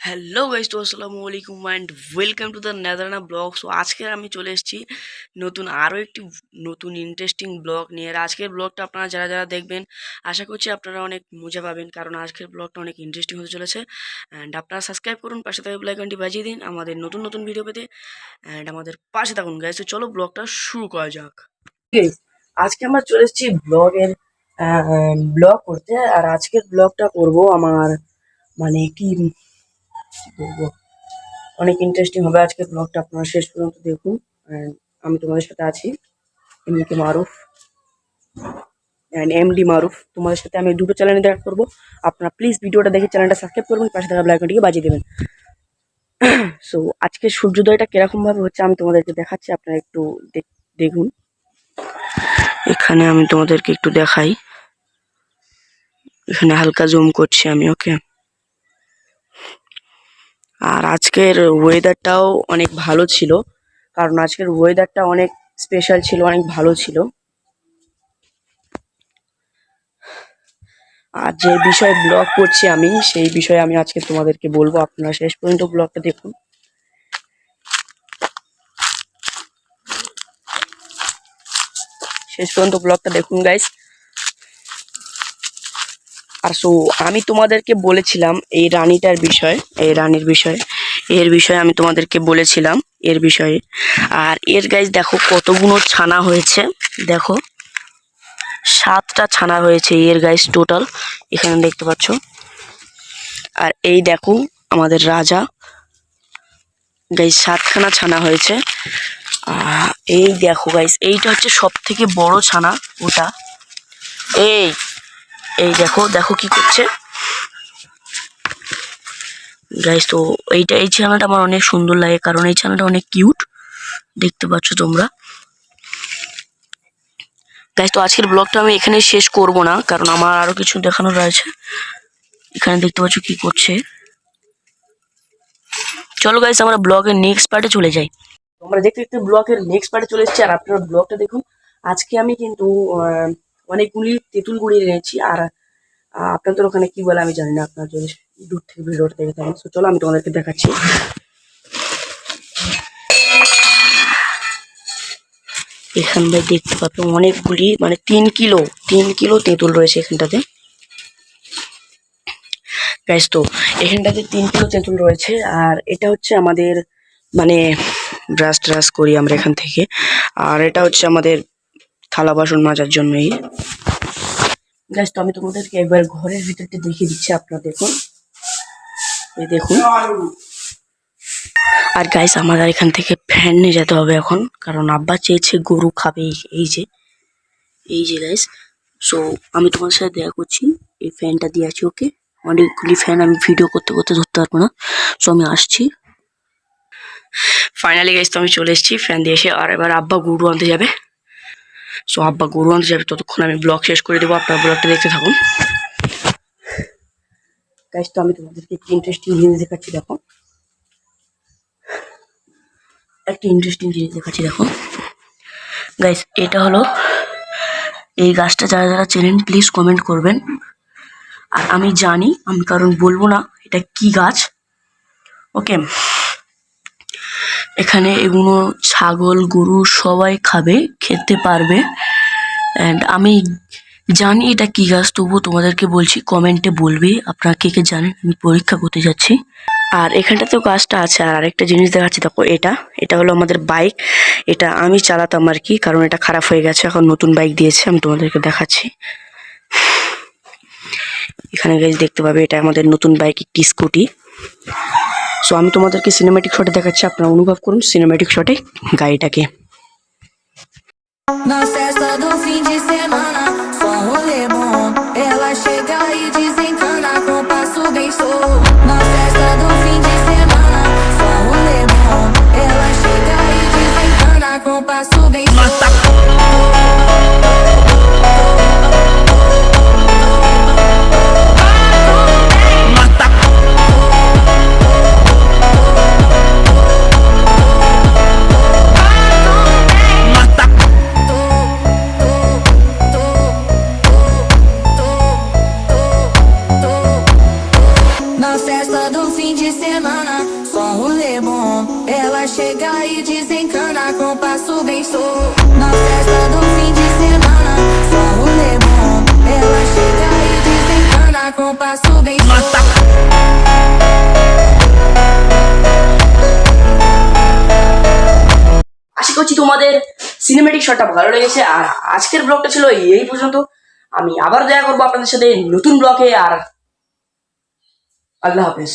Hello guys, তো আসসালামু আলাইকুম অ্যান্ড ওয়েলকাম টু দ্য নেদারনা ব্লগ। সো আজকে আমি চলে এসেছি আরও একটি নতুন ইন্টারেস্টিং ব্লগ নিয়ে। আর আজকের ব্লগটা আপনারা যারা যারা দেখবেন, আশা করছি আপনারা অনেক মজা পাবেন, কারণ আজকের ব্লগটা অনেক ইন্টারেস্টিং হতে চলেছে। অ্যান্ড আপনারা সাবস্ক্রাইব করুন, পাশে থাকা বেল আইকনটি বাজিয়ে দিন আমাদের নতুন নতুন ভিডিও পেতে, অ্যান্ড আমাদের পাশে থাকুন গাইস। তো চলো ব্লগটা শুরু করা যাক। আজকে আমরা চলে এসেছি ব্লগ করতে। আর আজকের ব্লগটা করব আমার মানে কি বলবো, অনেক ইন্টারেস্টিং হবে আজকের ব্লগটা, আপনারা শেষ পর্যন্ত দেখুন। And আমি তোমাদের সাথে আছি, এমনিকে মারুফ অ্যান্ড এমডি মারুফ। তোমাদের সাথে আমি দুটো চ্যানেলে দেখা করবো। আপনারা প্লিজ ভিডিওটা দেখে চ্যানেলটা সাবস্ক্রাইব করবেন, পাশে থাকা বেল আইকনটিকে বাজিয়ে দেবেন। সো আজকে সূর্যোদয়টা কিরকম ভাবে হচ্ছে আমি তোমাদেরকে দেখাচ্ছি, আপনারা একটু দেখুন। এখানে আমি তোমাদেরকে একটু দেখাই, এখানে হালকা জুম করছি আমি, ওকে। আর আজকের ওয়েদারটাও অনেক ভালো ছিল, কারণ আজকের ওয়েদারটা অনেক স্পেশাল ছিল, অনেক ভালো ছিল। আর যে বিষয়ে ব্লগ করছি আমি, সেই বিষয়ে আমি আজকে তোমাদেরকে বলবো, আপনারা শেষ পর্যন্ত ব্লগটা দেখুন। শেষ পর্যন্ত ব্লগটা দেখুন গাইস। আর আমি তোমাদেরকে বলেছিলাম এই রানীটার বিষয়, এই রানীর বিষয়, এর বিষয়ে আমি তোমাদেরকে বলেছিলাম এর বিষয়ে। আর এর গাইস দেখো কতগুলো ছানা হয়েছে, দেখো 7টা ছানা হয়েছে এর গাইস টোটাল, এখানে দেখতে পাচ্ছ। আর এই দেখো আমাদের রাজা গাইস, 7খানা ছানা হয়েছে। এই দেখো গাইস, এইটা হচ্ছে সব থেকে বড় ছানা, ওটা এই এই দেখো দেখো কি করছে গাইস। তো এই ছানাটা আমার অনেক সুন্দর লাগে, কারণ এই ছানাটা অনেক কিউট, দেখতে পাচ্ছ তোমরা গাইস। তো আজকের ব্লগটা আমি এখানে শেষ করব না, কারণ আমার আরো কিছু দেখানোর রয়েছে। এখানে দেখতে পাচ্ছ কি করছে। চলো গাইস, আমরা ব্লগের নেক্সট পার্টে চলে যাই। আমরা দেখতে দেখতে ব্লগের নেক্সট পার্টে চলে এসেছি। আর আপনারা ব্লগটা দেখুন। আজকে আমি কিন্তু অনেকগুলি তেঁতুল গুঁড়ি এনেছি। আর আপনাদের ওখানে কি বলে আমি জানি না, আপনার যদি দূর থেকে ভিডিওটা দেখে থাকেন। তো চলো আমি তোমাদেরকে দেখাচ্ছি। এখানটায় দেখতে পাবে অনেকগুলি, মানে 3 কিলো তেঁতুল রয়েছে এখানটাতে গাইস। তো এখানটাতে 3 কিলো তেঁতুল রয়েছে। আর এটা হচ্ছে আমাদের মানে ব্রাশ করি আমরা এখান থেকে। আর এটা হচ্ছে আমাদের থালা বাসন মাজার জন্যই গাইস। তো আমি তোমাদেরকে একবার ঘরের ভিতরটা দেখিয়ে দিচ্ছি, আপনারা দেখুন, এই দেখুন। আর গাইস আমাদের এখান থেকে ফ্যান নিয়ে যেতে হবে এখন, কারণ আব্বা চেয়েছে গরু খাবে। এই যে গাইস, সো আমি তোমার সাথে দেখা করছি। এই ফ্যানটা দিয়ে আছি, ওকে। অনেকগুলি ফ্যান আমি ভিডিও করতে করতে ধরতে পারবো না, সো আমি আসছি। ফাইনালি গাইস, তো আমি চলে এসেছি ফ্যান দিয়ে এসে। আর এবার আব্বা গরু আনতে যাবে, সো আব্বা গরু আনতে যাবে, ততক্ষণ আমি ব্লগ শেষ করে দেবো। আপনার ব্লগটা দেখতে থাকুন গাইস। তো আমি তোমাদেরকে একটি ইন্টারেস্টিং জিনিস দেখাচ্ছি, দেখো একটা ইন্টারেস্টিং জিনিস দেখাচ্ছি, দেখো গাইস। এটা হলো এই গাছটা, যারা যারা চেনেন প্লিজ কমেন্ট করবেন। আর আমি জানি, আমি কারণ বলবো না এটা কি গাছ, ওকে। এখানে এগুলো ছাগল গরু সবাই খাবে, খেতে পারবে। অ্যান্ড আমি জানি এটা কি গাছ, তবুও তোমাদেরকে বলছি, কমেন্টে বলবে আপনারা কে কে জানেন, আমি পরীক্ষা করতে যাচ্ছি। আর এখানটাতেও গাছটা আছে। আর আরেকটা জিনিস দেখাচ্ছি, দেখো এটা হলো আমাদের বাইক। এটা আমি চালাতাম আর কি, কারণ এটা খারাপ হয়ে গেছে, এখন নতুন বাইক দিয়েছে। আমি তোমাদেরকে দেখাচ্ছি, এখানে গাইস দেখতে পাবে, এটা আমাদের নতুন বাইক, একটি স্কুটি। সো আমি তোমাদেরকে সিনেম্যাটিক শটে দেখাচ্ছি, আপনারা অনুভব করুন সিনেম্যাটিক শটে গাড়িটাকে। Na festa do fim de semana, só rolê bom. Ela chega e desencana com passo bem solto. Na festa do fim de semana, só rolê bom. Ela chega e desencana com passo bem solto. Na festa semana, só um rolê bom. Ela chega e desencana com passo bem solto. Na festa do fim de semana, só um rolê bom. Ela chega e desencana com passo bem solto. আশা করছি তোমাদের cinematic শটটা ভালো লেগেছে। আর আজকের ব্লগটা ছিল এই পর্যন্ত। আমি আবার দেখা করবো আপনাদের সাথে নতুন ব্লগে। আর আল্লাহ হাফেজ।